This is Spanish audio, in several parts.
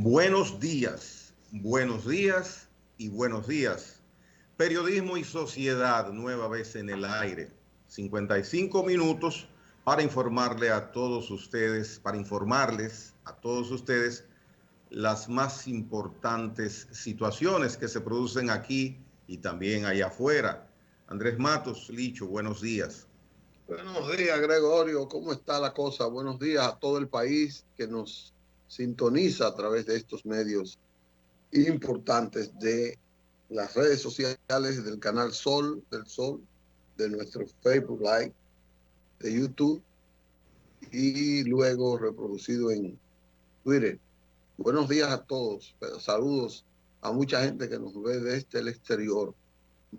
buenos días y buenos días. Periodismo y sociedad, nueva vez en el aire. 55 minutos para informarle a todos ustedes, para informarles a todos ustedes las más importantes situaciones que se producen aquí y también allá afuera. Andrés Matos, Licho, buenos días. Buenos días, Gregorio. ¿Cómo está la cosa? Buenos días a todo el país que nos sintoniza a través de estos medios importantes de las redes sociales, del canal Sol, del Sol, de nuestro Facebook Live, de YouTube y luego reproducido en Twitter. Buenos días a todos. Saludos a mucha gente que nos ve desde el exterior.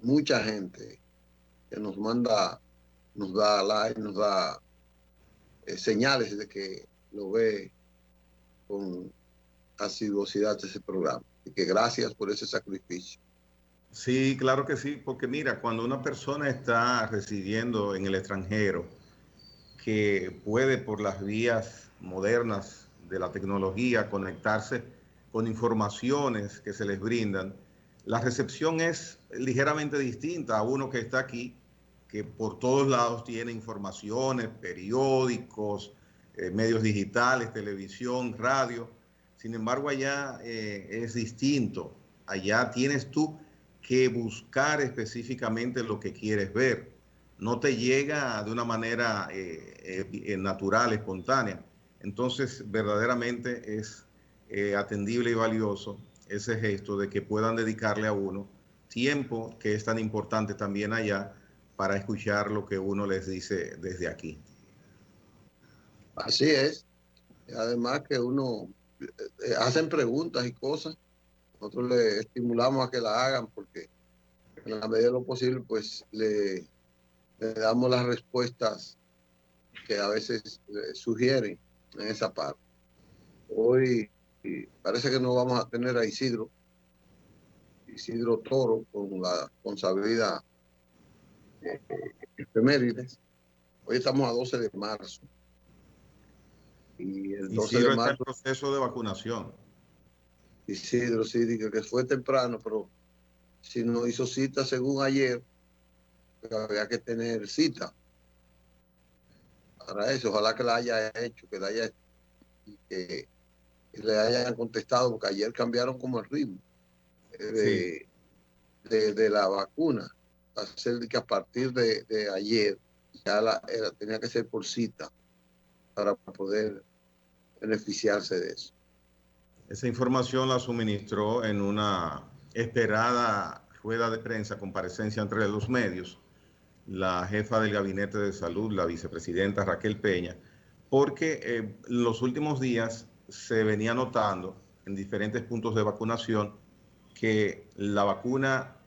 Mucha gente que nos manda, nos da like, nos da señales de que lo ve con asiduosidad ese programa. Y que gracias por ese sacrificio. Sí, claro que sí, porque mira, cuando una persona está residiendo en el extranjero, que puede por las vías modernas de la tecnología conectarse con informaciones que se les brindan, la recepción es ligeramente distinta a uno que está aquí, que por todos lados tiene informaciones, periódicos, medios digitales, televisión, radio. Sin embargo, allá es distinto. Allá tienes tú que buscar específicamente lo que quieres ver. No te llega de una manera natural, espontánea. Entonces, verdaderamente es atendible y valioso ese gesto de que puedan dedicarle a uno tiempo que es tan importante también allá para escuchar lo que uno les dice desde aquí. Así es. Además que uno hacen preguntas y cosas. Nosotros le estimulamos a que la hagan porque en la medida de lo posible pues le damos las respuestas que a veces sugieren en esa parte. Hoy parece que no vamos a tener a Isidro Toro con la consabida efemérides. Hoy estamos a 12 de marzo. Y el 12 de Isidro está en marzo, proceso de vacunación. Isidro sí dice que fue temprano, pero si no hizo cita según ayer, había que tener cita para eso. Ojalá que la haya hecho, que le hayan contestado, porque ayer cambiaron como el ritmo Sí. de la vacuna. Hacer que a partir de ayer ya tenía que ser por cita para poder beneficiarse de eso. Esa información la suministró en una esperada rueda de prensa, comparecencia entre los medios, la jefa del Gabinete de Salud, la vicepresidenta Raquel Peña, porque en los últimos días se venía notando en diferentes puntos de vacunación que la vacuna,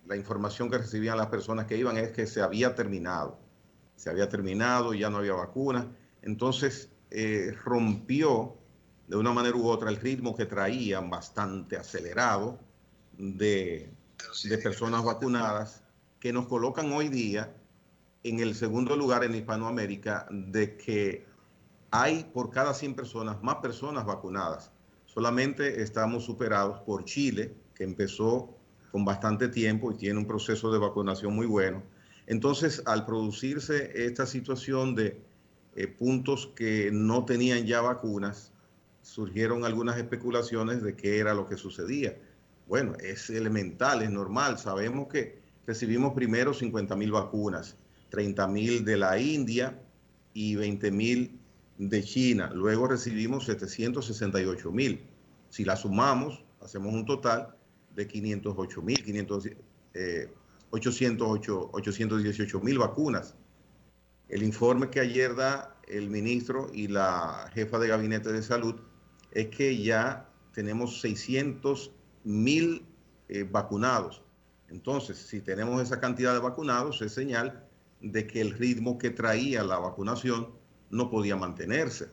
la información que recibían las personas que iban es que se había terminado, ya no había vacuna. Entonces rompió de una manera u otra el ritmo que traían bastante acelerado de personas vacunadas, que nos colocan hoy día en el segundo lugar en Hispanoamérica de que hay por cada 100 personas más personas vacunadas. Solamente estamos superados por Chile, que empezó con bastante tiempo y tiene un proceso de vacunación muy bueno. Entonces, al producirse esta situación de puntos que no tenían ya vacunas, surgieron algunas especulaciones de qué era lo que sucedía. Bueno, es elemental, es normal. Sabemos que recibimos primero 50.000 vacunas, 30.000 de la India y 20.000 de China. Luego recibimos 768.000. Si la sumamos, hacemos un total de 508.000, 818.000 vacunas. El informe que ayer da el ministro y la jefa de gabinete de salud es que ya tenemos 600.000 vacunados. Entonces, si tenemos esa cantidad de vacunados, es señal de que el ritmo que traía la vacunación no podía mantenerse.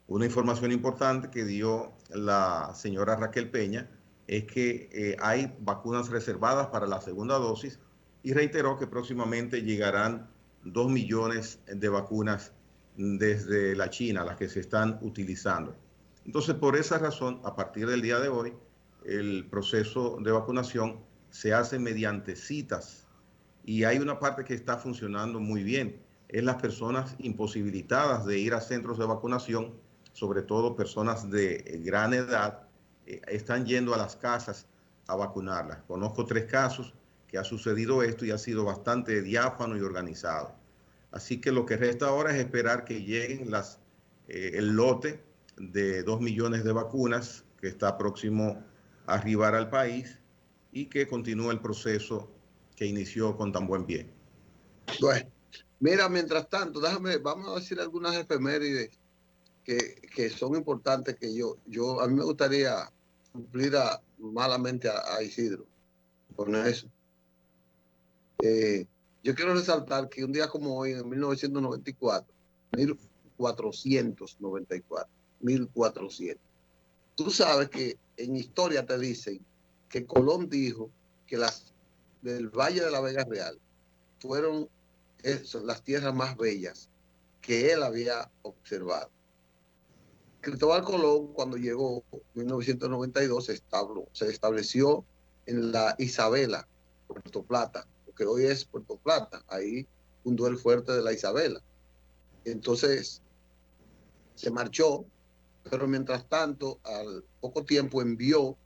Una información importante que dio la señora Raquel Peña es que hay vacunas reservadas para la segunda dosis y reiteró que próximamente llegarán 2 millones de vacunas desde la China, las que se están utilizando. Entonces, por esa razón, a partir del día de hoy, el proceso de vacunación se hace mediante citas y hay una parte que está funcionando muy bien, es las personas imposibilitadas de ir a centros de vacunación, sobre todo personas de gran edad, están yendo a las casas a vacunarlas. Conozco 3 casos que ha sucedido esto y ha sido bastante diáfano y organizado. Así que lo que resta ahora es esperar que lleguen el lote de 2 millones de vacunas que está próximo a arribar al país y que continúe el proceso que inició con tan buen pie. Bueno, mira, mientras tanto, vamos a decir algunas efemérides que son importantes que a mí me gustaría cumplir malamente a Isidro con eso. Yo quiero resaltar que un día como hoy, en 1494, 1400, tú sabes que en historia te dicen que Colón dijo que las del Valle de la Vega Real fueron las tierras más bellas que él había observado. Cristóbal Colón, cuando llegó en 1992, se estableció en la Isabela, Puerto Plata, que hoy es Puerto Plata. Ahí fundó el fuerte de la Isabela. Entonces se marchó, pero mientras tanto, al poco tiempo envió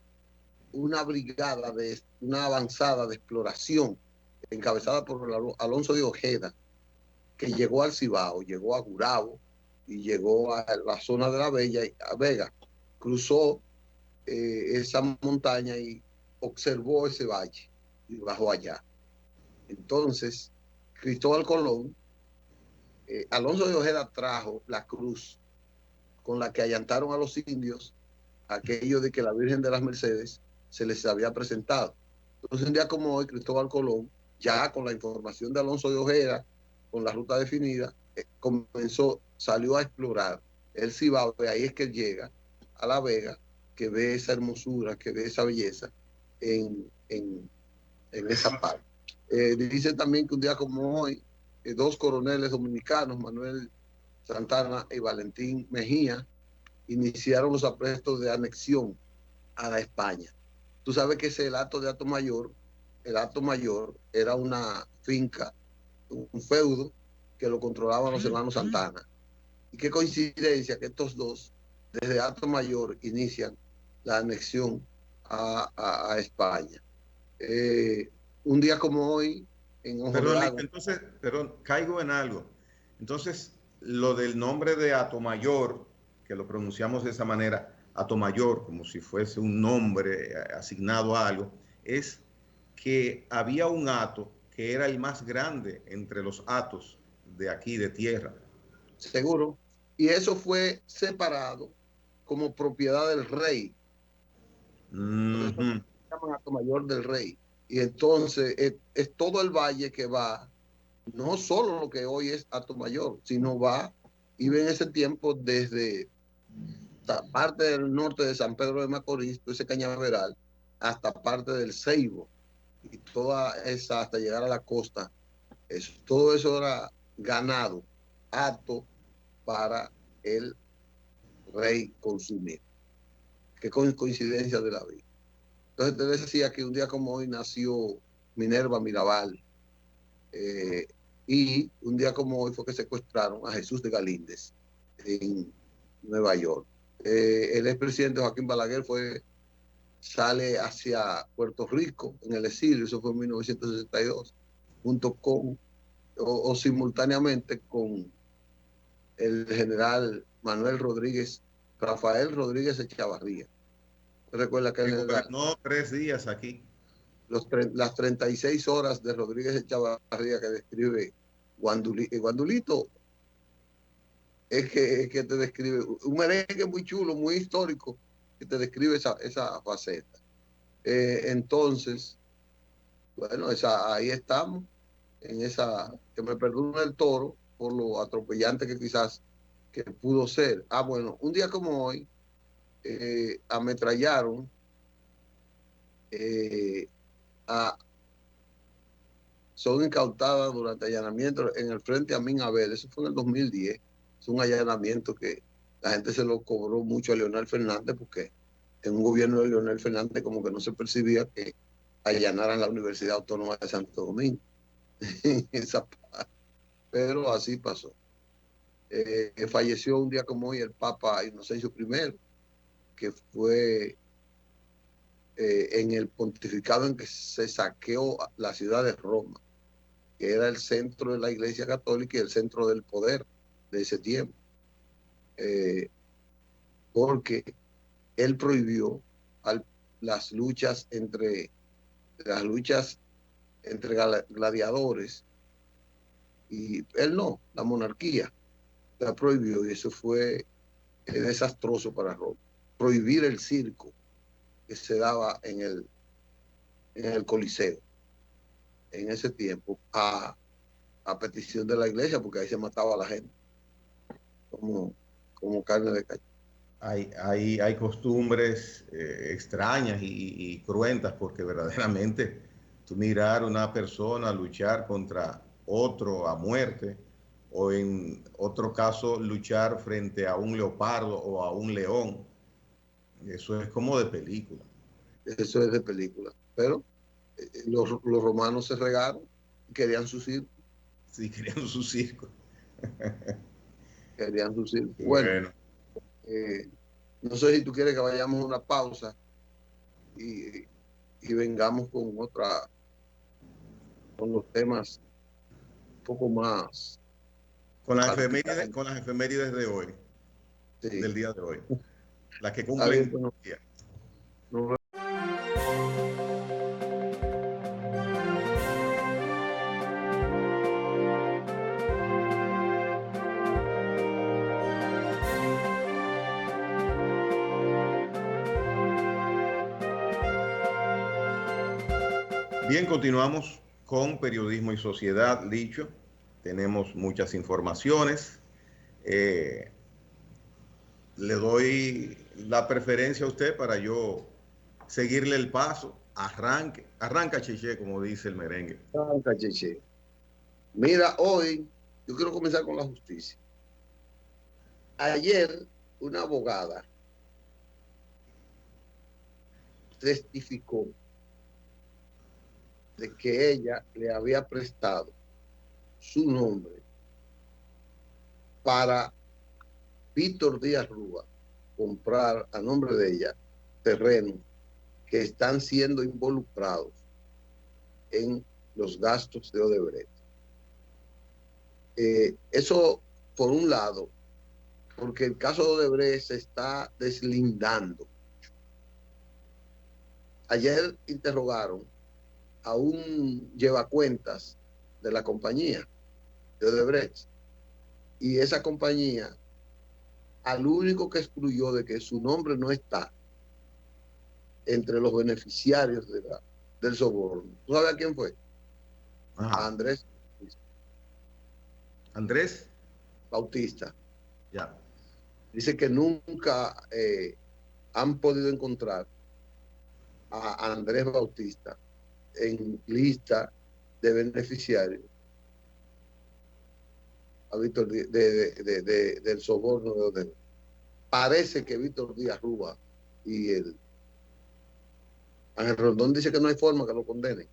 una avanzada de exploración encabezada por Alonso de Ojeda, que llegó al Cibao, llegó a Gurabo y llegó a la zona de la Vega, cruzó esa montaña y observó ese valle y bajó allá. Entonces, Cristóbal Colón, Alonso de Ojeda trajo la cruz con la que allantaron a los indios aquello de que la Virgen de las Mercedes se les había presentado. Entonces, un día como hoy, Cristóbal Colón, ya con la información de Alonso de Ojeda, con la ruta definida, salió a explorar el Cibao, ahí es que él llega a La Vega, que ve esa hermosura, que ve esa belleza en esa parte. Dicen también que un día como hoy, 2 coroneles dominicanos, Manuel Santana y Valentín Mejía, iniciaron los aprestos de anexión a la España. Tú sabes que ese el Hato Mayor era una finca, un feudo que lo controlaban los hermanos Santana. Y qué coincidencia que estos dos, desde Hato Mayor, inician la anexión a España. Un día como hoy, en Ojo Perdón, de Agua. entonces, perdón, caigo en algo. Entonces, lo del nombre de Atomayor, que lo pronunciamos de esa manera, Atomayor, como si fuese un nombre asignado a algo, es que había un hato que era el más grande entre los hatos de aquí, de tierra. Seguro. Y eso fue separado como propiedad del rey. Por eso se llaman Hato Mayor del Rey. Y entonces es todo el valle que va, no solo lo que hoy es Hato Mayor, sino va, iba en ese tiempo desde la parte del norte de San Pedro de Macorís, ese cañaveral, hasta parte del Ceibo, y toda esa, hasta llegar a la costa. Todo eso era ganado, apto para el rey consumir. Qué coincidencia de la vida. Entonces te decía que un día como hoy nació Minerva Mirabal, y un día como hoy fue que secuestraron a Jesús de Galíndez en Nueva York. El expresidente Joaquín Balaguer sale hacia Puerto Rico en el exilio, eso fue en 1962, junto con o simultáneamente con el general Rafael Rodríguez Echavarría. Recuerda que gobernó 3 días aquí. las 36 horas de Rodríguez Echavarría que describe Guandulito, es que te describe un merengue muy chulo, muy histórico, que te describe esa faceta. Entonces, bueno, ahí estamos, en esa, que me perdone el toro por lo atropellante que quizás que pudo ser. Bueno, un día como hoy, ametrallaron son incautadas durante allanamientos en el frente Amin Abel, eso fue en el 2010, es un allanamiento que La gente se lo cobró mucho a Leonel Fernández porque en un gobierno de Leonel Fernández como que no se percibía que allanaran la Universidad Autónoma de Santo Domingo. Pero así pasó. Falleció un día como hoy el Papa Inocencio I, que fue en el pontificado en que se saqueó la ciudad de Roma, que era el centro de la Iglesia Católica y el centro del poder de ese tiempo, porque él prohibió las luchas entre gladiadores, y él no, la monarquía la prohibió, y eso fue desastroso para Roma. Prohibir el circo que se daba en el Coliseo en ese tiempo a petición de la iglesia, porque ahí se mataba a la gente como carne de cañón. Hay costumbres extrañas y cruentas, porque verdaderamente tú mirar a una persona luchar contra otro a muerte, o en otro caso luchar frente a un leopardo o a un león, eso es como de película. Eso es de película. Pero los romanos se regaron y querían su circo. Sí, querían su circo. Querían su circo. Bueno. No sé si tú quieres que vayamos a una pausa y vengamos con los temas un poco más. Con las efemérides de hoy, sí, del día de hoy, las que cumplen. Bien, no. Bien, continuamos con Periodismo y Sociedad, Licho. Tenemos muchas informaciones. Le doy la preferencia a usted para yo seguirle el paso. Arranca, Cheche, como dice el merengue. Arranca, Cheche. Mira, hoy yo quiero comenzar con la justicia. Ayer una abogada testificó de que ella le había prestado su nombre para Víctor Díaz Rúa comprar a nombre de ella terrenos que están siendo involucrados en los gastos de Odebrecht. Eso, por un lado, porque el caso de Odebrecht se está deslindando. Ayer interrogaron a un llevacuentas de la compañía de Odebrecht, y esa compañía, al único que excluyó de que su nombre no está entre los beneficiarios del soborno. ¿Tú sabes a quién fue? Ajá. A Andrés Bautista. Ya. Dice que nunca han podido encontrar a Andrés Bautista en lista de beneficiarios a Víctor del soborno de Odebrecht. Parece que Víctor Díaz Rúa y el Ángel Rondón dice que no hay forma que lo condenen,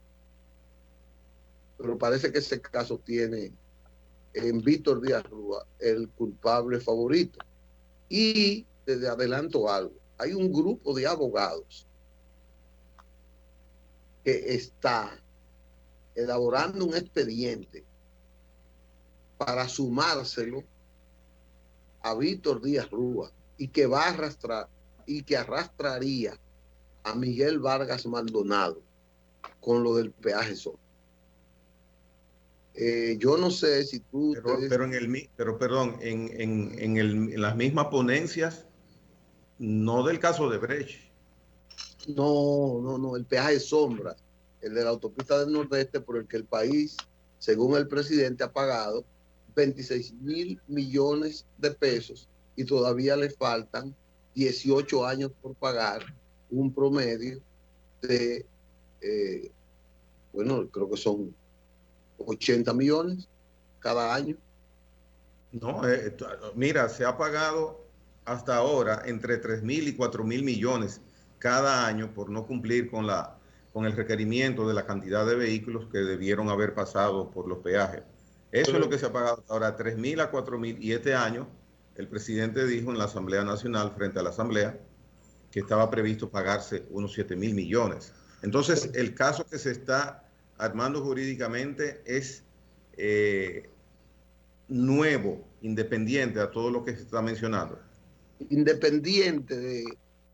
pero parece que ese caso tiene en Víctor Díaz Rúa el culpable favorito. Y desde adelanto algo, hay un grupo de abogados que está elaborando un expediente para sumárselo a Víctor Díaz Rúa, y que va a arrastrar y que arrastraría a Miguel Vargas Maldonado con lo del peaje sol. Yo no sé si tú... Pero perdón, en las mismas ponencias, no del caso de Brecht. No, el peaje sombra, el de la autopista del Nordeste, por el que el país, según el presidente, ha pagado 26,000 millones de pesos y todavía le faltan 18 años por pagar, un promedio de, bueno, creo que son 80 millones cada año. No, mira, se ha pagado hasta ahora entre 3.000 y 4.000 millones cada año por no cumplir con el requerimiento de la cantidad de vehículos que debieron haber pasado por los peajes. Eso es lo que se ha pagado hasta ahora, 3.000 a 4.000. Y este año el presidente dijo en la Asamblea Nacional, frente a la Asamblea, que estaba previsto pagarse unos 7.000 millones. Entonces, el caso que se está armando jurídicamente es nuevo, independiente a todo lo que se está mencionando. Independiente de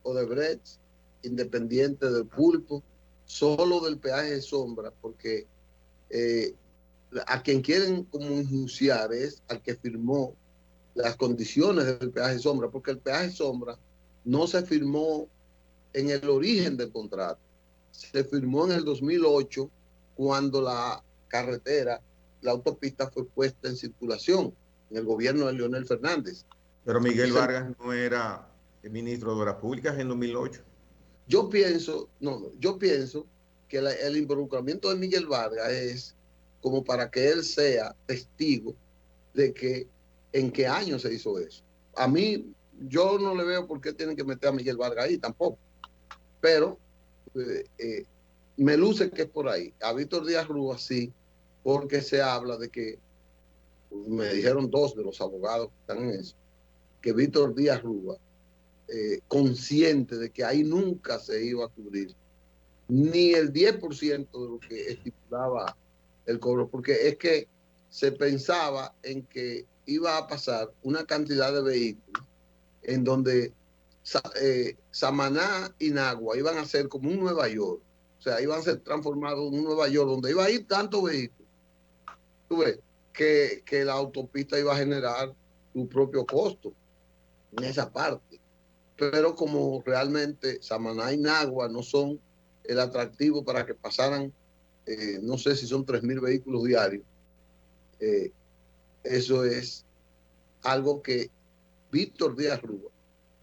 Odebrecht, independiente del pulpo, solo del peaje de sombra, porque a quien quieren como enjuiciar es al que firmó las condiciones del peaje de sombra, porque el peaje de sombra no se firmó en el origen del contrato, se firmó en el 2008 cuando la carretera, la autopista fue puesta en circulación en el gobierno de Leonel Fernández. Pero Miguel Vargas no era el ministro de Obras Públicas en 2008. Yo pienso que el involucramiento de Miguel Vargas es como para que él sea testigo de que en qué año se hizo eso. A mí, yo no le veo por qué tienen que meter a Miguel Vargas ahí tampoco, pero me luce que es por ahí. A Víctor Díaz Rúa sí, porque se habla de que, me dijeron dos de los abogados que están en eso, que Víctor Díaz Rúa, consciente de que ahí nunca se iba a cubrir ni el 10% de lo que estipulaba el cobro, porque es que se pensaba en que iba a pasar una cantidad de vehículos en donde Samaná y Nagua iban a ser como un Nueva York, o sea, iban a ser transformados en un Nueva York donde iba a ir tantos vehículos. Tú ves que la autopista iba a generar su propio costo en esa parte. Pero como realmente Samaná y Nagua no son el atractivo para que pasaran, no sé si son 3.000 vehículos diarios, eso es algo que Víctor Díaz Rúa,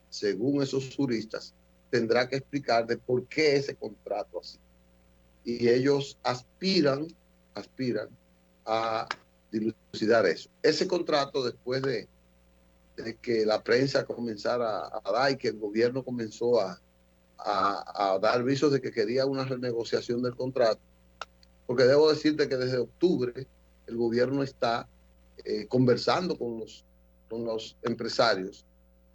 según esos juristas, tendrá que explicar de por qué ese contrato así. Y ellos aspiran a dilucidar eso. Ese contrato, después de que la prensa comenzara a dar y que el gobierno comenzó a dar visos de que quería una renegociación del contrato, porque debo decirte que desde octubre el gobierno está conversando con los empresarios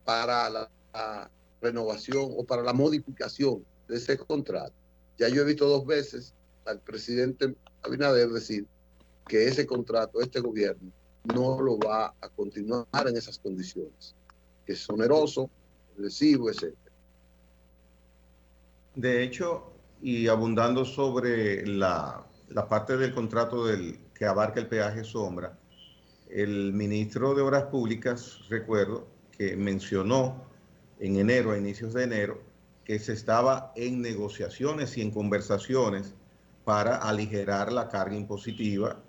para la renovación o para la modificación de ese contrato. Ya yo he visto 2 veces al presidente Abinader decir que ese contrato, este gobierno, no lo va a continuar en esas condiciones, que es oneroso, agresivo, etc. De hecho, y abundando sobre la parte del contrato que abarca el peaje sombra, el ministro de Obras Públicas, recuerdo, que mencionó en enero, a inicios de enero, que se estaba en negociaciones y en conversaciones para aligerar la carga impositiva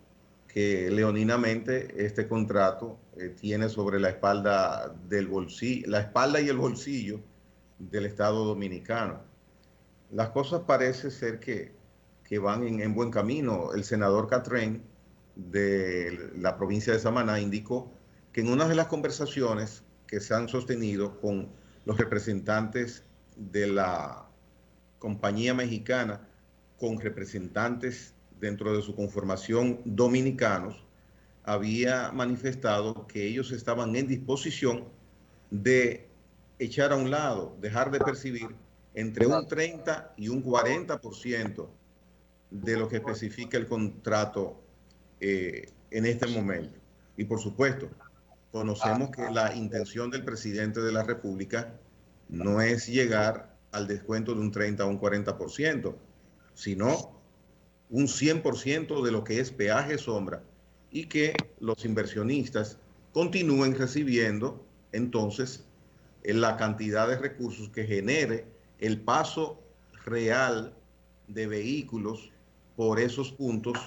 que leoninamente este contrato tiene sobre la espalda del bolsillo, la espalda y el bolsillo del Estado dominicano. Las cosas parece ser que van en buen camino. El senador Catrén de la provincia de Samaná indicó que en una de las conversaciones que se han sostenido con los representantes de la compañía mexicana, con representantes dentro de su conformación dominicanos, había manifestado que ellos estaban en disposición de echar a un lado, dejar de percibir entre un 30 y un 40% de lo que especifica el contrato en este momento. Y por supuesto, conocemos que la intención del presidente de la República no es llegar al descuento de un 30 o un 40%, sino un 100% de lo que es peaje sombra y que los inversionistas continúen recibiendo entonces la cantidad de recursos que genere el paso real de vehículos por esos puntos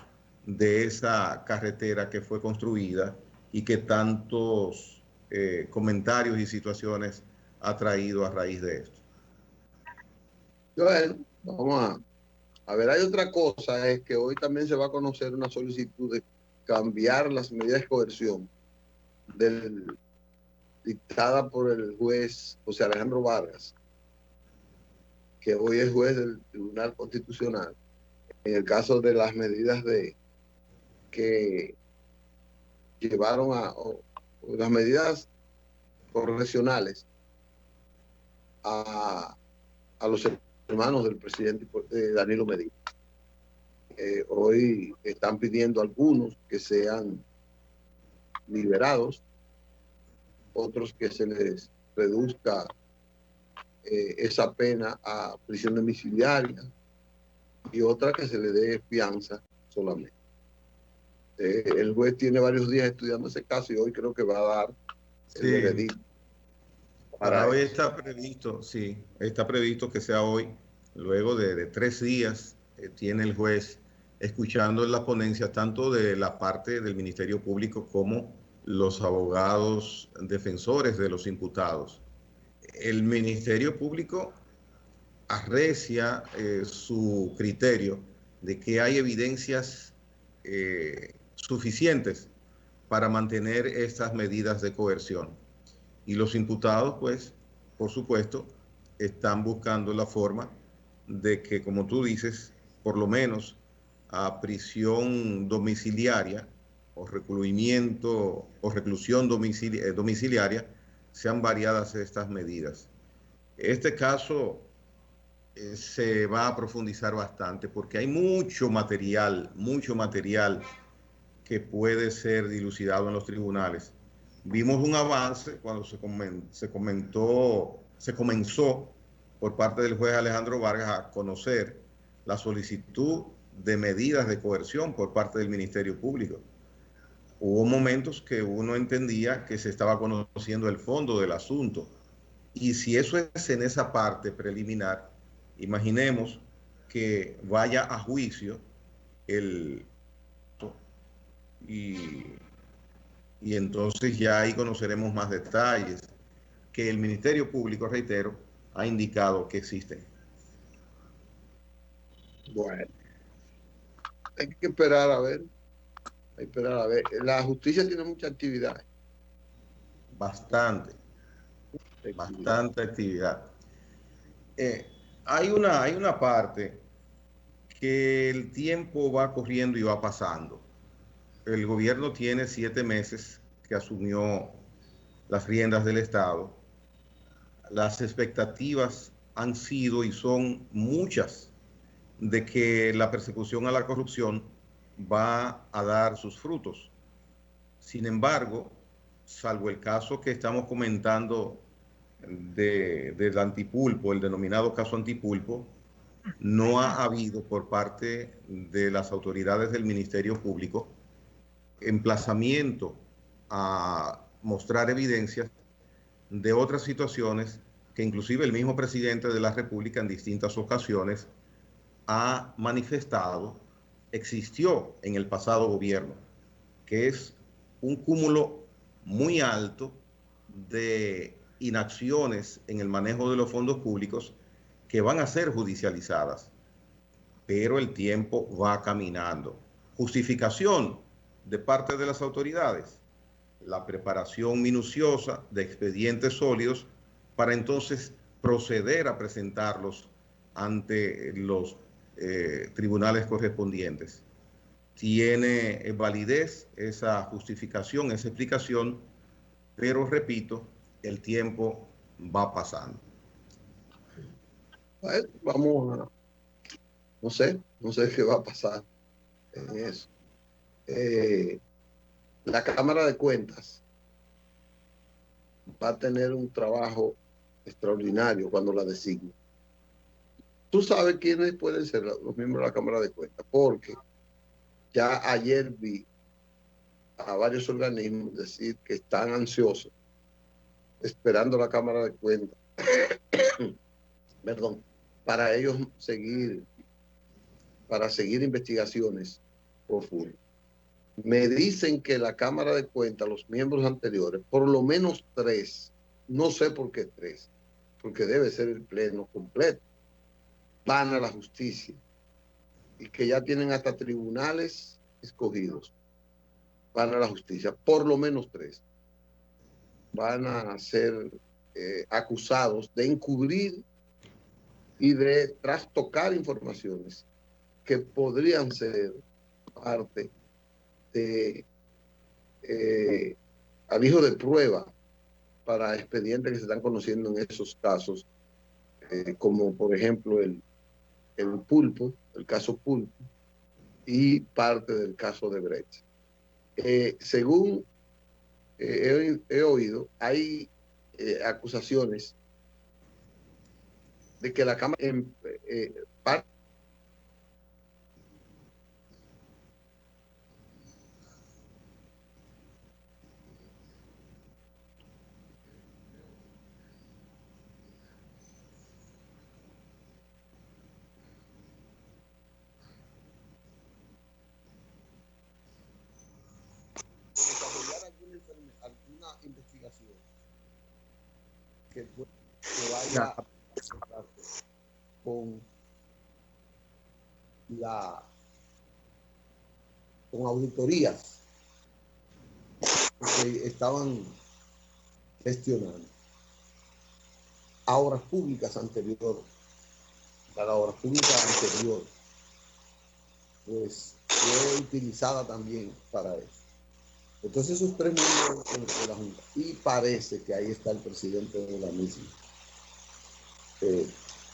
de esa carretera que fue construida y que tantos comentarios y situaciones ha traído a raíz de esto. Bueno, vamos a ver, hay otra cosa, es que hoy también se va a conocer una solicitud de cambiar las medidas de coerción del dictada por el juez José Alejandro Vargas, que hoy es juez del Tribunal Constitucional, en el caso de las medidas que llevaron o las medidas correccionales a los hermanos del presidente Danilo Medina. Hoy están pidiendo algunos que sean liberados, otros que se les reduzca esa pena a prisión domiciliaria y otra que se le dé fianza solamente. El juez tiene varios días estudiando ese caso y hoy creo que va a dar el veredicto. Para hoy está previsto, sí, está previsto que sea hoy, luego de 3 días, tiene el juez escuchando las ponencias tanto de la parte del Ministerio Público como los abogados defensores de los imputados. El Ministerio Público arrecia su criterio de que hay evidencias suficientes para mantener estas medidas de coerción. Y los imputados, pues, por supuesto, están buscando la forma de que, como tú dices, por lo menos a prisión domiciliaria o recluimiento o reclusión domiciliaria sean variadas estas medidas. Este caso se va a profundizar bastante porque hay mucho material que puede ser dilucidado en los tribunales. Vimos un avance cuando se comenzó por parte del juez Alejandro Vargas a conocer la solicitud de medidas de coerción por parte del Ministerio Público. Hubo momentos que uno entendía que se estaba conociendo el fondo del asunto. Y si eso es en esa parte preliminar, imaginemos que vaya a juicio y entonces ya ahí conoceremos más detalles que el Ministerio Público, reitero, ha indicado que existen. Bueno, hay que esperar a ver. Hay que esperar a ver. La justicia tiene mucha actividad. Bastante actividad. Hay una parte que el tiempo va corriendo y va pasando. El gobierno tiene 7 meses que asumió las riendas del Estado. Las expectativas han sido y son muchas de que la persecución a la corrupción va a dar sus frutos. Sin embargo, salvo el caso que estamos comentando del Antipulpo, el denominado caso Antipulpo, no ha habido por parte de las autoridades del Ministerio Público emplazamiento a mostrar evidencias de otras situaciones que inclusive el mismo presidente de la República en distintas ocasiones ha manifestado existió en el pasado gobierno, que es un cúmulo muy alto de inacciones en el manejo de los fondos públicos que van a ser judicializadas, pero el tiempo va caminando. Justificación de parte de las autoridades, la preparación minuciosa de expedientes sólidos para entonces proceder a presentarlos ante los tribunales correspondientes. Tiene validez esa justificación, esa explicación, pero repito, el tiempo va pasando. Bueno, vamos a... No sé qué va a pasar en eso. La Cámara de Cuentas va a tener un trabajo extraordinario cuando la designe. Tú sabes quiénes pueden ser los miembros de la Cámara de Cuentas, porque ya ayer vi a varios organismos decir que están ansiosos esperando la Cámara de Cuentas, perdón, para ellos seguir investigaciones profundas. Me dicen que la Cámara de Cuentas, los miembros anteriores, por lo menos 3, no sé por qué 3, porque debe ser el pleno completo, van a la justicia y que ya tienen hasta tribunales escogidos, van a la justicia, por lo menos 3. van a ser acusados de encubrir y de trastocar informaciones que podrían ser parte de alijo de prueba para expedientes que se están conociendo en esos casos, como por ejemplo el Pulpo, el caso Pulpo, y parte del caso de Brecht. Según he oído, hay acusaciones de que la Cámara parte de desarrollar alguna investigación que vaya a con con auditorías que estaban gestionando a obras públicas anteriores, para obras públicas anteriores, pues fue utilizada también para eso. Entonces esos tres miembros de la Junta, y parece que ahí está el presidente de la misma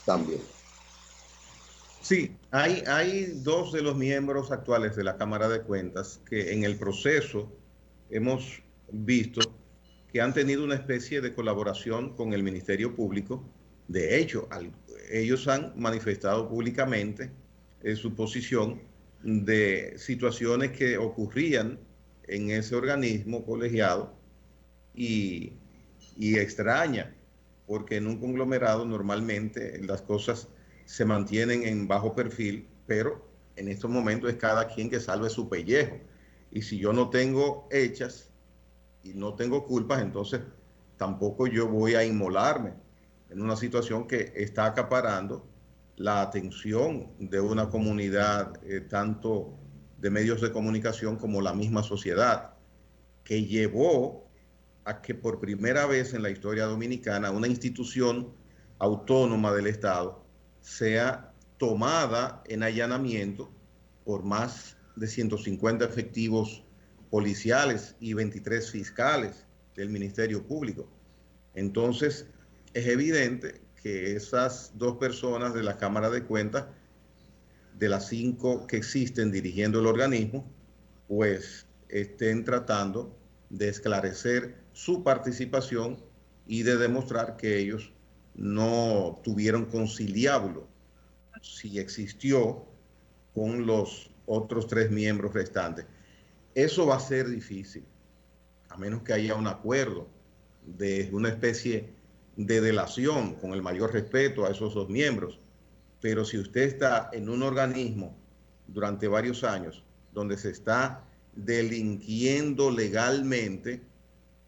también. Sí, hay dos de los miembros actuales de la Cámara de Cuentas que en el proceso hemos visto que han tenido una especie de colaboración con el Ministerio Público. De hecho, ellos han manifestado públicamente su posición de situaciones que ocurrían en ese organismo colegiado y, y extraña, porque en un conglomerado normalmente las cosas se mantienen en bajo perfil, pero en estos momentos es cada quien que salve su pellejo. Y si yo no tengo hechas y no tengo culpas, entonces tampoco yo voy a inmolarme en una situación que está acaparando la atención de una comunidad, tanto de medios de comunicación como la misma sociedad, que llevó a que por primera vez en la historia dominicana una institución autónoma del Estado sea tomada en allanamiento por más de 150 efectivos policiales y 23 fiscales del Ministerio Público. Entonces, es evidente que esas dos personas de la Cámara de Cuentas, de las 5 que existen dirigiendo el organismo, pues estén tratando de esclarecer su participación y de demostrar que ellos no tuvieron conciliábulo, si existió, con los otros 3 miembros restantes. Eso va a ser difícil, a menos que haya un acuerdo de una especie de delación con el mayor respeto a esos 2 miembros. Pero si usted está en un organismo durante varios años donde se está delinquiendo legalmente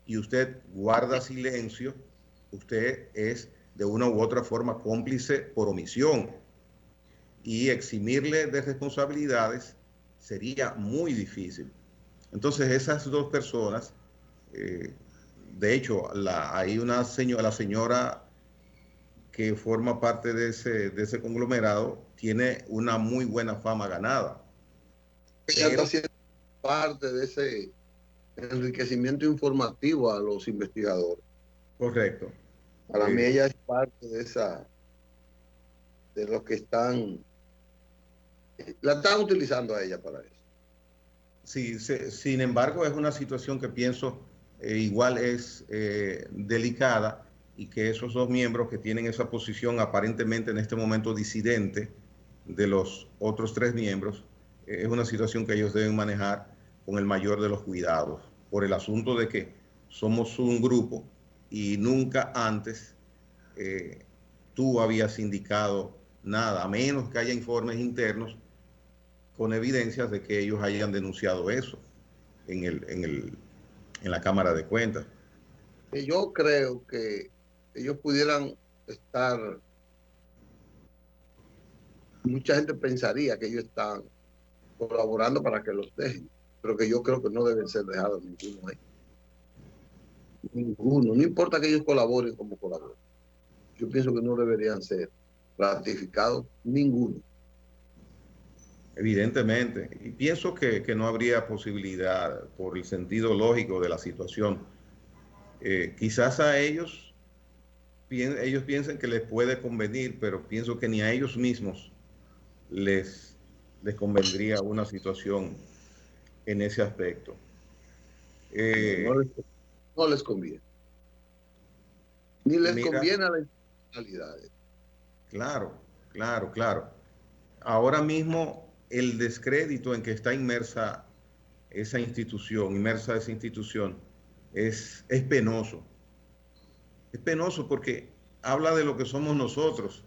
y usted guarda silencio, usted es de una u otra forma cómplice por omisión, y eximirle de responsabilidades sería muy difícil. Entonces esas dos personas, de hecho, hay una señora, la señora que forma parte de ese conglomerado, tiene una muy buena fama ganada. Ella está haciendo parte de ese enriquecimiento informativo a los investigadores. Correcto. Para mí ella es parte de los que la están utilizando a ella para eso. Sí, sin embargo, es una situación que pienso igual es delicada, y que esos 2 miembros que tienen esa posición aparentemente en este momento disidente de los otros 3 miembros, es una situación que ellos deben manejar con el mayor de los cuidados, por el asunto de que somos un grupo y nunca antes tú habías indicado nada, a menos que haya informes internos con evidencias de que ellos hayan denunciado eso en la Cámara de Cuentas. Yo creo que ellos pudieran estar, mucha gente pensaría que ellos están colaborando para que los dejen, pero que yo creo que no deben ser dejados ninguno ahí. Ninguno. No importa que ellos colaboren como colaboren. Yo pienso que no deberían ser ratificados ninguno. Evidentemente. Y pienso que no habría posibilidad por el sentido lógico de la situación. Quizás a ellos piensen que les puede convenir, pero pienso que ni a ellos mismos les, les convendría una situación en ese aspecto. No, no les conviene. Ni les Mira, conviene a las institucionalidades. claro, claro. Ahora mismo el descrédito en que está inmersa esa institución, es penoso. Es penoso porque habla de lo que somos nosotros.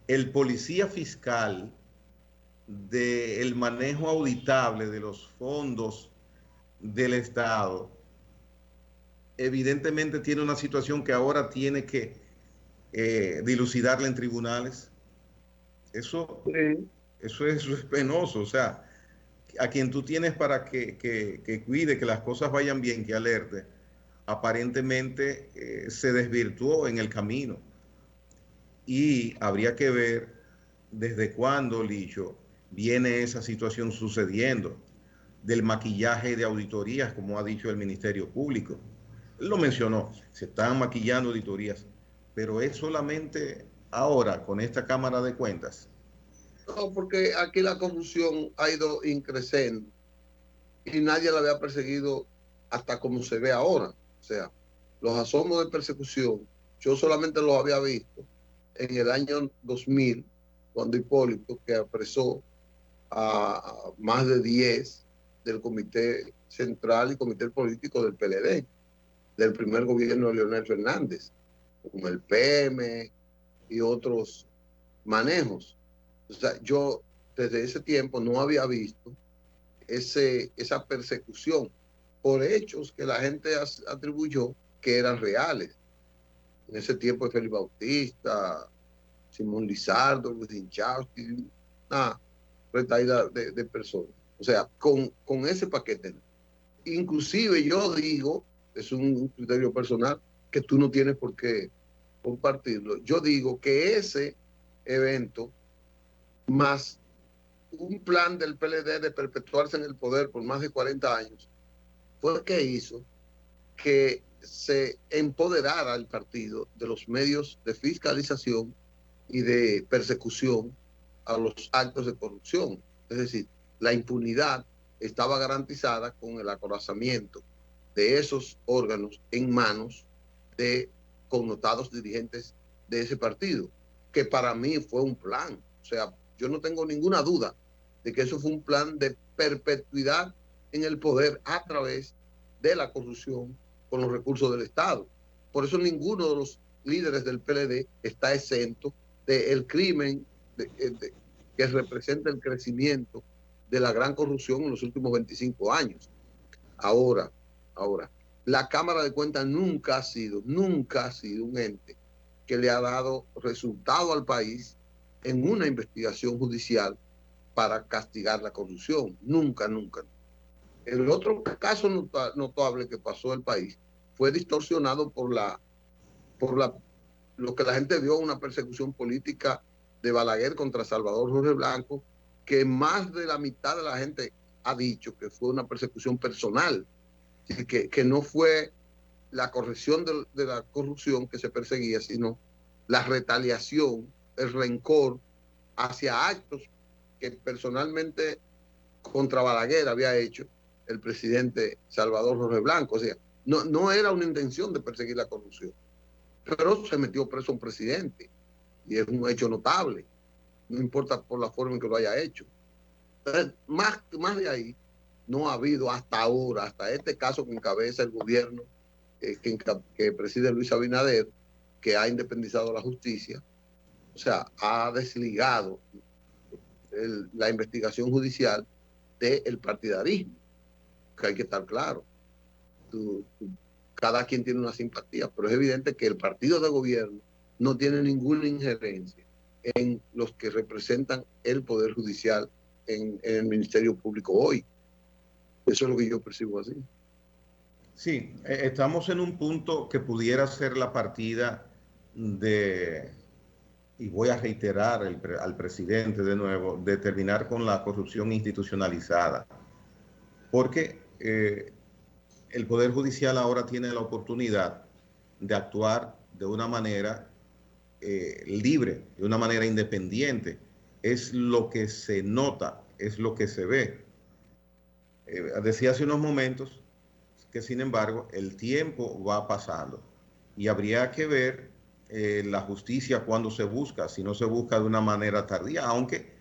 El policía fiscal del manejo auditable de los fondos del Estado, evidentemente tiene una situación que ahora tiene que dilucidarla en tribunales. Eso, Sí. eso es penoso. O sea, a quien tú tienes para que cuide, que las cosas vayan bien, que alerte, aparentemente se desvirtuó en el camino. Y habría que ver desde cuándo, Licho, viene esa situación sucediendo, del maquillaje de auditorías, como ha dicho el Ministerio Público. Él lo mencionó, se están maquillando auditorías, pero es solamente ahora con esta Cámara de Cuentas. No, porque aquí la corrupción ha ido increciendo y nadie la había perseguido hasta como se ve ahora. O sea, los asomos de persecución, yo solamente los había visto en el año 2000, cuando Hipólito, que apresó a más de 10 del Comité Central y Comité Político del PLD, del primer gobierno de Leonel Fernández, como el PM y otros manejos. O sea, yo desde ese tiempo no había visto esa persecución por hechos que la gente atribuyó que eran reales. En ese tiempo de Félix Bautista, Simón Lizardo, Luis Inchausti, una retaída de personas. O sea, con ese paquete. Inclusive yo digo, es un criterio personal, que tú no tienes por qué compartirlo. Yo digo que ese evento, más un plan del PLD de perpetuarse en el poder por más de 40 años, fue el que hizo que se empoderara el partido de los medios de fiscalización y de persecución a los actos de corrupción. Es decir, la impunidad estaba garantizada con el acorazamiento de esos órganos en manos de connotados dirigentes de ese partido, que para mí fue un plan. O sea, yo no tengo ninguna duda de que eso fue un plan de perpetuidad en el poder a través de la corrupción con los recursos del Estado. Por eso ninguno de los líderes del PLD está exento del crimen que representa el crecimiento de la gran corrupción en los últimos 25 años. Ahora, la Cámara de Cuentas nunca ha sido un ente que le ha dado resultado al país en una investigación judicial para castigar la corrupción. Nunca. El otro caso notable que pasó el país fue distorsionado por lo que la gente vio, una persecución política de Balaguer contra Salvador Jorge Blanco, que más de la mitad de la gente ha dicho que fue una persecución personal, que no fue la corrección de la corrupción que se perseguía, sino la retaliación, el rencor hacia actos que personalmente contra Balaguer había hecho el presidente Salvador Jorge Blanco. O sea, no era una intención de perseguir la corrupción, pero se metió preso un presidente y es un hecho notable, no importa por la forma en que lo haya hecho. Entonces, más de ahí no ha habido hasta ahora, hasta este caso que encabeza el gobierno que preside Luis Abinader, que ha independizado la justicia, o sea, ha desligado la investigación judicial del partidarismo, que hay que estar claro. Cada quien tiene una simpatía, pero es evidente que el partido de gobierno no tiene ninguna injerencia en los que representan el Poder Judicial en el Ministerio Público hoy. Eso es lo que yo percibo así. Sí, estamos en un punto que pudiera ser la partida de, y voy a reiterar al presidente de nuevo, de terminar con la corrupción institucionalizada, porque el Poder Judicial ahora tiene la oportunidad de actuar de una manera libre, de una manera independiente. Es lo que se nota, es lo que se ve. Decía hace unos momentos que, sin embargo, el tiempo va pasando y habría que ver la justicia cuando se busca, si no se busca de una manera tardía, aunque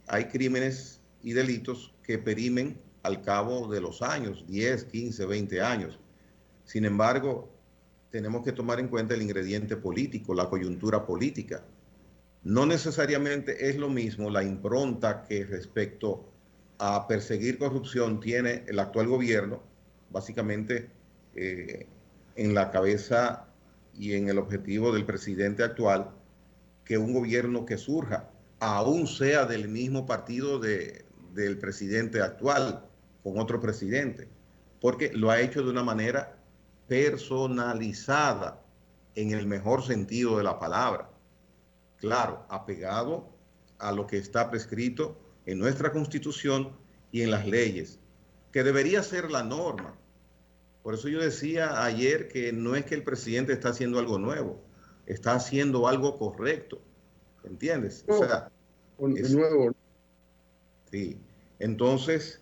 hay crímenes y delitos que perimen al cabo de los años, 10, 15, 20 años. Sin embargo, tenemos que tomar en cuenta el ingrediente político, la coyuntura política. No necesariamente es lo mismo la impronta que respecto a perseguir corrupción tiene el actual gobierno, básicamente eh, en la cabeza y en el objetivo del presidente actual, que un gobierno que surja, aún sea del mismo partido del presidente actual, con otro presidente, porque lo ha hecho de una manera personalizada, en el mejor sentido de la palabra. Claro, apegado a lo que está prescrito en nuestra Constitución y en las leyes, que debería ser la norma. Por eso yo decía ayer que no es que el presidente está haciendo algo nuevo, está haciendo algo correcto, ¿entiendes? O No, sea, de es, nuevo, sí. Entonces,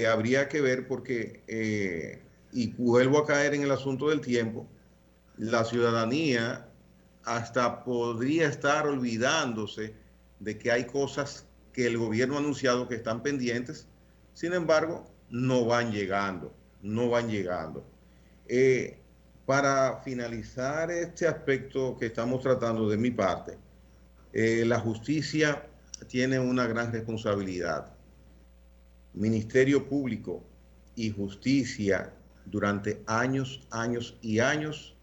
habría que ver porque, y vuelvo a caer en el asunto del tiempo, la ciudadanía hasta podría estar olvidándose de que hay cosas que el gobierno ha anunciado que están pendientes, sin embargo, no van llegando, no van llegando. Eh, para finalizar este aspecto que estamos tratando de mi parte, la justicia tiene una gran responsabilidad. Ministerio Público y Justicia durante años, años y años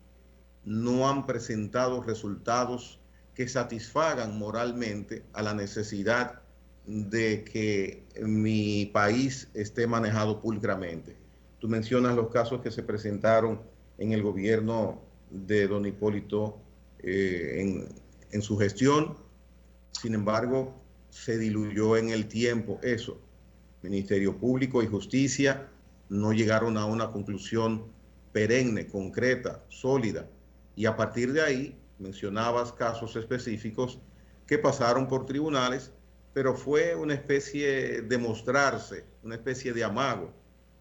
no han presentado resultados que satisfagan moralmente a la necesidad de que mi país esté manejado pulcramente. Tú mencionas los casos que se presentaron en el gobierno de don Hipólito en su gestión, sin embargo, se diluyó en el tiempo eso. Ministerio Público y Justicia no llegaron a una conclusión perenne, concreta, sólida. Y a partir de ahí mencionabas casos específicos que pasaron por tribunales, pero fue una especie de mostrarse, una especie de amago.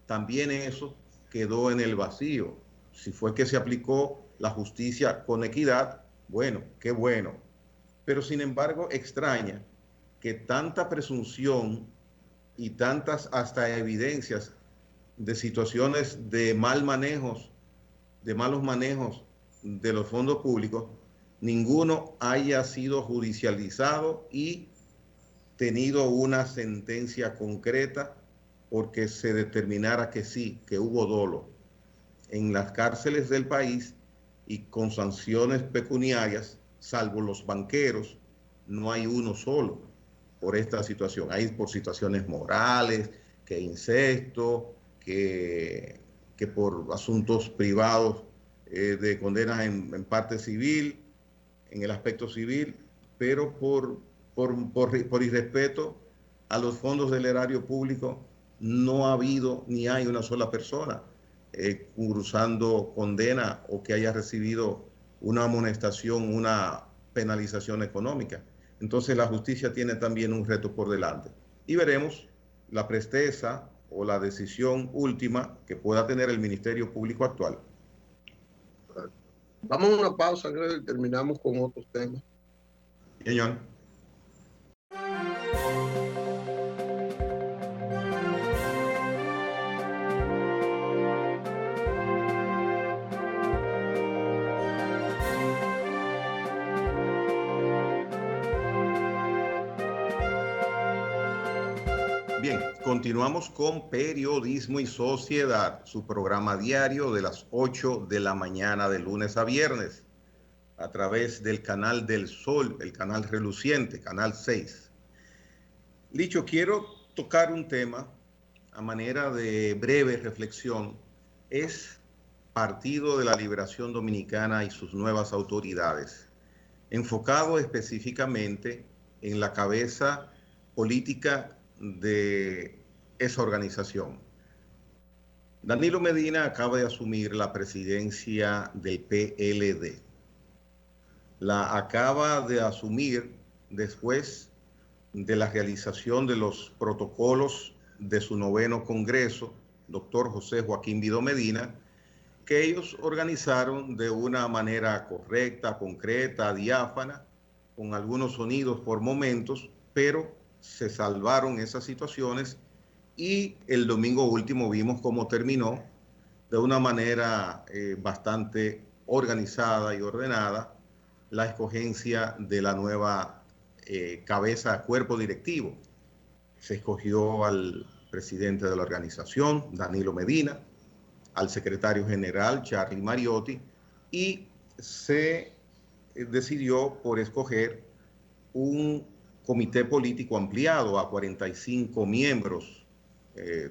También eso quedó en el vacío. Si fue que se aplicó la justicia con equidad, bueno, qué bueno. Pero sin embargo extraña que tanta presunción y tantas hasta evidencias de situaciones de mal manejos, de malos manejos de los fondos públicos, ninguno haya sido judicializado y tenido una sentencia concreta porque se determinara que sí, que hubo dolo. En las cárceles del país y con sanciones pecuniarias, salvo los banqueros, no hay uno solo por esta situación. Hay por situaciones morales, que incesto, que por asuntos privados de condenas en parte civil, en el aspecto civil, pero por irrespeto a los fondos del erario público no ha habido ni hay una sola persona cruzando condena o que haya recibido una amonestación, una penalización económica. Entonces la justicia tiene también un reto por delante. Y veremos la presteza o la decisión última que pueda tener el Ministerio Público actual. vamos a una pausa, creo, y terminamos con otros temas. Señor. Bien, continuamos con Periodismo y Sociedad, su programa diario de las 8 de la mañana de lunes a viernes, a través del canal del Sol, el canal reluciente, canal 6. Licho, quiero tocar un tema a manera de breve reflexión, es Partido de la Liberación Dominicana y sus nuevas autoridades, enfocado específicamente en la cabeza política de esa organización. Danilo Medina acaba de asumir la presidencia del PLD. La acaba de asumir después de la realización de los protocolos de su 9º Congreso, doctor José Joaquín Vido Medina, que ellos organizaron de una manera correcta, concreta, diáfana, con algunos sonidos por momentos, pero se salvaron esas situaciones y el domingo último vimos cómo terminó de una manera bastante organizada y ordenada la escogencia de la nueva cabeza, cuerpo directivo. Se escogió al presidente de la organización, Danilo Medina, al secretario general, Charlie Mariotti, y se decidió por escoger un comité político ampliado a 45 miembros.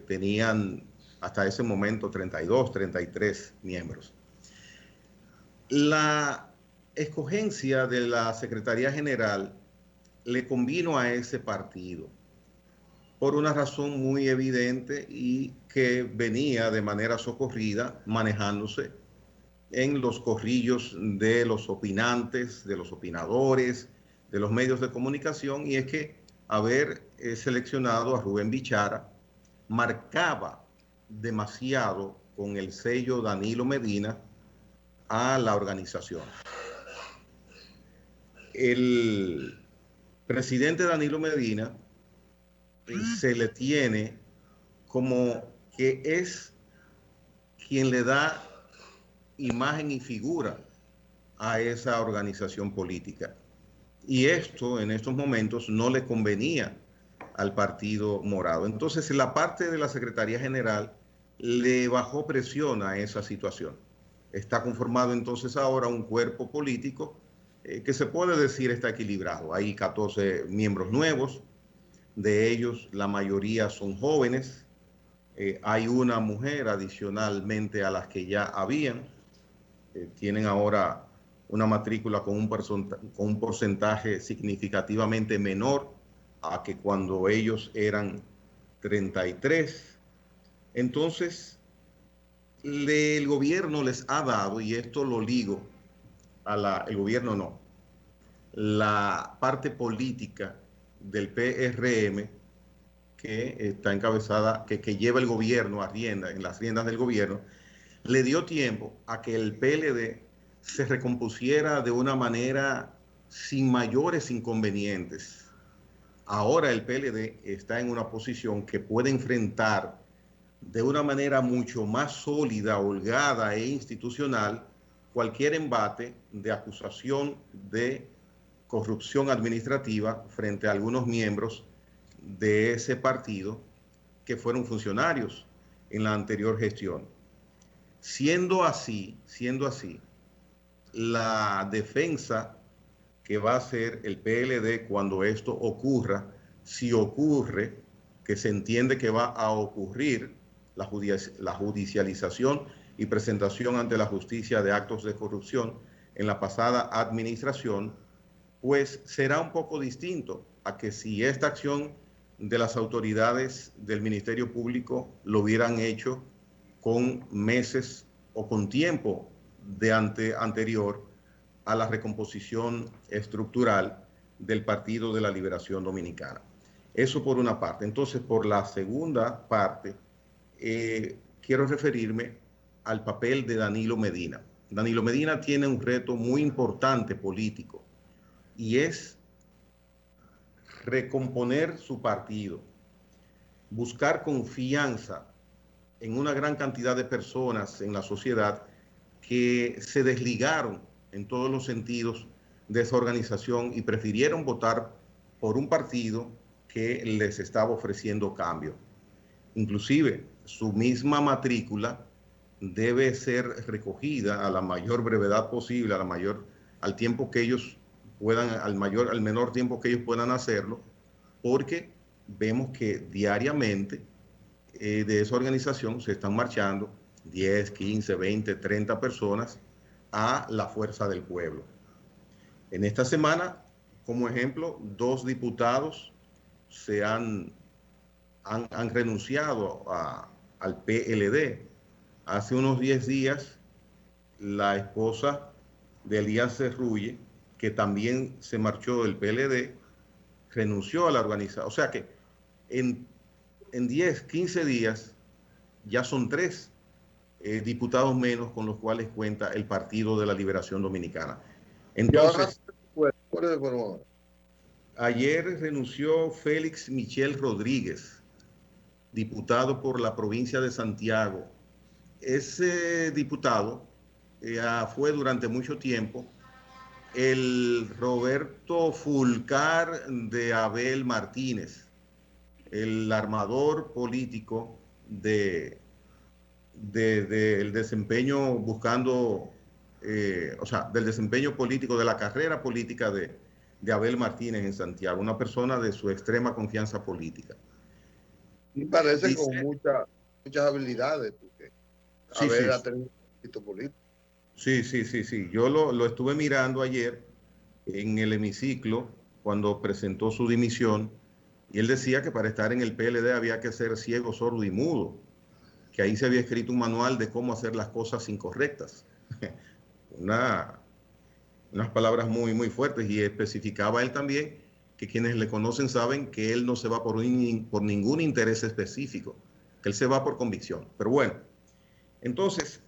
Tenían hasta ese momento 32, 33 miembros. La escogencia de la Secretaría General le convino a ese partido por una razón muy evidente y que venía de manera socorrida manejándose en los corrillos de los opinantes, de los opinadores, de los medios de comunicación, y es que haber seleccionado a Rubén Bichara marcaba demasiado con el sello Danilo Medina a la organización. El presidente Danilo Medina se le tiene como que es quien le da imagen y figura a esa organización política. Y esto en estos momentos no le convenía al Partido Morado. Entonces la parte de la Secretaría General le bajó presión a esa situación. Está conformado entonces ahora un cuerpo político que se puede decir está equilibrado. Hay 14 miembros nuevos, de ellos la mayoría son jóvenes. Hay una mujer adicionalmente a las que ya habían. Tienen ahora una matrícula con un porcentaje significativamente menor a que cuando ellos eran 33. Entonces, el gobierno les ha dado, y esto lo ligo el gobierno no, la parte política del PRM que está encabezada, que lleva el gobierno en las riendas del gobierno, le dio tiempo a que el PLD se recompusiera de una manera sin mayores inconvenientes. Ahora el PLD está en una posición que puede enfrentar de una manera mucho más sólida, holgada e institucional cualquier embate de acusación de corrupción administrativa frente a algunos miembros de ese partido que fueron funcionarios en la anterior gestión. Siendo así, la defensa que va a hacer el PLD cuando esto ocurra, si ocurre, que se entiende que va a ocurrir la judicialización y presentación ante la justicia de actos de corrupción en la pasada administración, pues será un poco distinto a que si esta acción de las autoridades del Ministerio Público lo hubieran hecho con meses o con tiempo anterior a la recomposición estructural del Partido de la Liberación Dominicana. Eso por una parte. Entonces, por la segunda parte, quiero referirme al papel de Danilo Medina. Danilo Medina tiene un reto muy importante político y es recomponer su partido, buscar confianza en una gran cantidad de personas en la sociedad que se desligaron en todos los sentidos de esa organización y prefirieron votar por un partido que les estaba ofreciendo cambio. Inclusive su misma matrícula debe ser recogida a la mayor brevedad posible, al tiempo que ellos puedan, al menor tiempo que ellos puedan hacerlo, porque vemos que diariamente de esa organización se están marchando 10, 15, 20, 30 personas a la fuerza del pueblo. En esta semana, como ejemplo, 2 diputados se han renunciado al PLD. Hace unos 10 días, la esposa de Elías Cerrulle, que también se marchó del PLD, renunció a la organización. O sea que en 10, 15 días ya son 3 diputados menos con los cuales cuenta el Partido de la Liberación Dominicana. Entonces, ayer renunció Félix Michel Rodríguez, diputado por la provincia de Santiago. Ese diputado fue durante mucho tiempo el Roberto Fulcar de Abel Martínez, el armador político del desempeño buscando, o sea, del desempeño político, de la carrera política de Abel Martínez en Santiago, una persona de su extrema confianza política. Y parece con muchas habilidades, porque Abel ha tenido un éxito político. Sí. Yo lo estuve mirando ayer en el hemiciclo cuando presentó su dimisión y él decía que para estar en el PLD había que ser ciego, sordo y mudo, que ahí se había escrito un manual de cómo hacer las cosas incorrectas. Unas palabras muy, muy fuertes, y especificaba él también que quienes le conocen saben que él no se va por ningún interés específico, que él se va por convicción. Pero bueno, entonces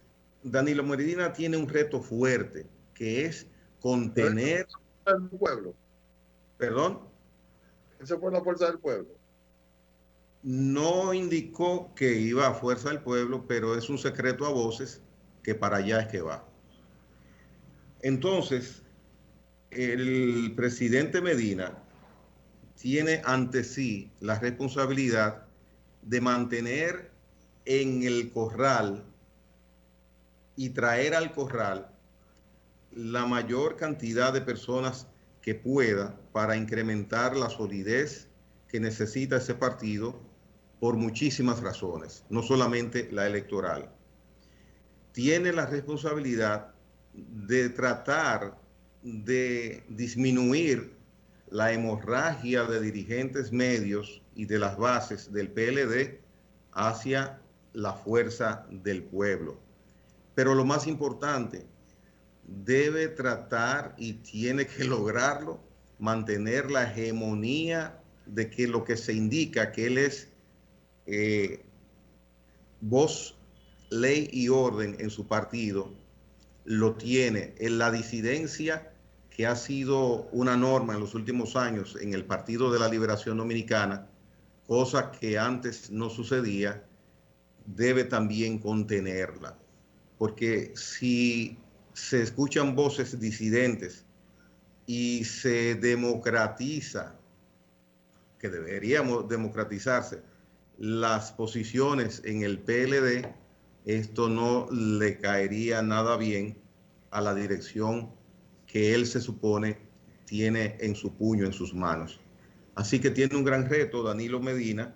Danilo Medina tiene un reto fuerte, que es contener el pueblo. ¿Perdón? Esa fue la fuerza del pueblo. No indicó que iba a fuerza del pueblo, pero es un secreto a voces que para allá es que va. Entonces, el presidente Medina tiene ante sí la responsabilidad de mantener en el corral y traer al corral la mayor cantidad de personas que pueda para incrementar la solidez que necesita ese partido por muchísimas razones, no solamente la electoral. Tiene la responsabilidad de tratar de disminuir la hemorragia de dirigentes medios y de las bases del PLD hacia la fuerza del pueblo. Pero lo más importante, debe tratar y tiene que lograrlo, mantener la hegemonía de que lo que se indica que él es voz, ley y orden en su partido, lo tiene. En la disidencia, que ha sido una norma en los últimos años en el Partido de la Liberación Dominicana, cosa que antes no sucedía, debe también contenerla. Porque si se escuchan voces disidentes y se democratiza, que deberíamos democratizarse, las posiciones en el PLD, esto no le caería nada bien a la dirección que él se supone tiene en su puño, en sus manos. Así que tiene un gran reto Danilo Medina,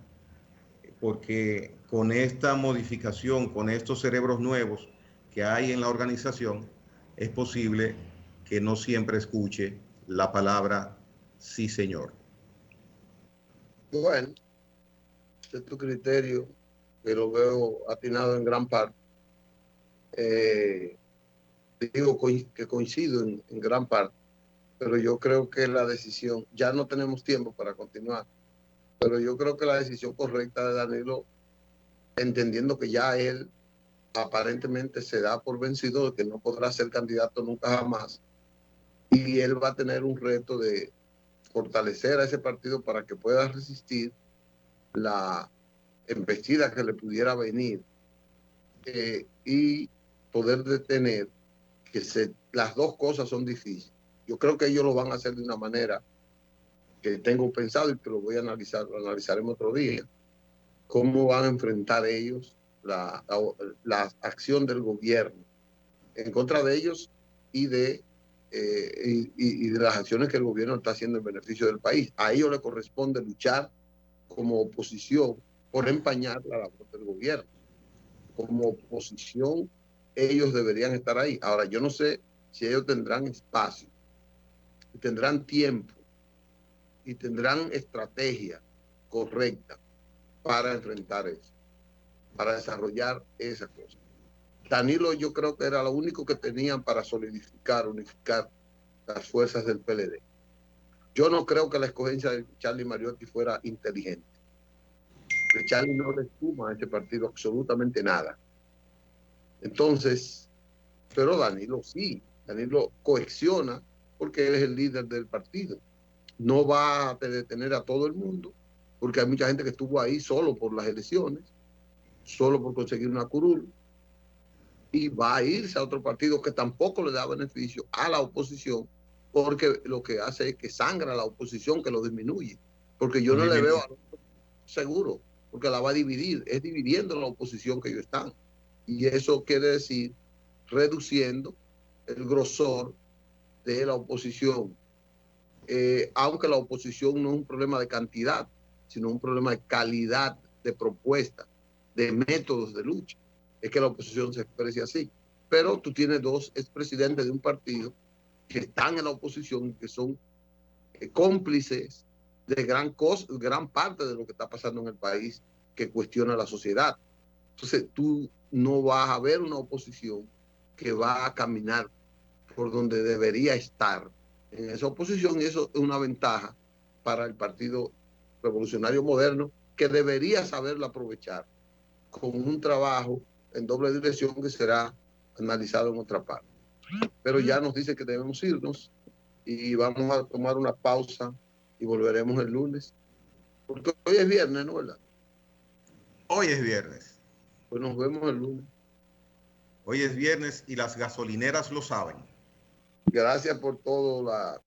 porque con esta modificación, con estos cerebros nuevos que hay en la organización, es posible que no siempre escuche la palabra sí, señor. Bueno, ese es tu criterio, que lo veo atinado en gran parte. Digo que coincido en gran parte, pero yo creo que la decisión, ya no tenemos tiempo para continuar, pero yo creo que la decisión correcta de Danilo, entendiendo que ya él aparentemente se da por vencido de que no podrá ser candidato nunca jamás, y él va a tener un reto de fortalecer a ese partido para que pueda resistir la embestida que le pudiera venir, y poder detener que las dos cosas son difíciles. Yo creo que ellos lo van a hacer de una manera que tengo pensado y que lo voy a analizar, lo analizaremos otro día, cómo van a enfrentar ellos la acción del gobierno en contra de ellos y de las acciones que el gobierno está haciendo en beneficio del país. A ellos les corresponde luchar como oposición por empañar la labor del gobierno. como oposición, ellos deberían estar ahí. Ahora, yo no sé si ellos tendrán espacio, tendrán tiempo y tendrán estrategia correcta para enfrentar eso, para desarrollar esa cosa. Danilo yo creo que era lo único que tenían para solidificar, unificar las fuerzas del PLD. Yo no creo que la escogencia de Charlie Mariotti fuera inteligente. Porque Charlie no le suma a este partido absolutamente nada. Entonces, pero Danilo sí, Danilo cohesiona porque él es el líder del partido. No va a detener a todo el mundo, porque hay mucha gente que estuvo ahí solo por las elecciones, solo por conseguir una curul, y va a irse a otro partido que tampoco le da beneficio a la oposición, porque lo que hace es que sangra a la oposición, que lo disminuye. Porque yo no le veo a seguro, porque la va a dividir, es dividiendo la oposición que ellos están. Y eso quiere decir reduciendo el grosor de la oposición, aunque la oposición no es un problema de cantidad, sino un problema de calidad de propuesta, de métodos de lucha. Es que la oposición se exprese así. Pero tú tienes dos expresidentes de un partido que están en la oposición, que son cómplices de gran parte de lo que está pasando en el país, que cuestiona la sociedad. Entonces tú no vas a ver una oposición que va a caminar por donde debería estar en esa oposición, y eso es una ventaja para el Partido Revolucionario Moderno, que debería saberlo aprovechar con un trabajo en doble dirección que será analizado en otra parte. Pero ya nos dice que debemos irnos y vamos a tomar una pausa y volveremos el lunes, porque hoy es viernes, ¿no, verdad? Hoy es viernes. Pues nos vemos el lunes. Hoy es viernes y las gasolineras lo saben. Gracias por todo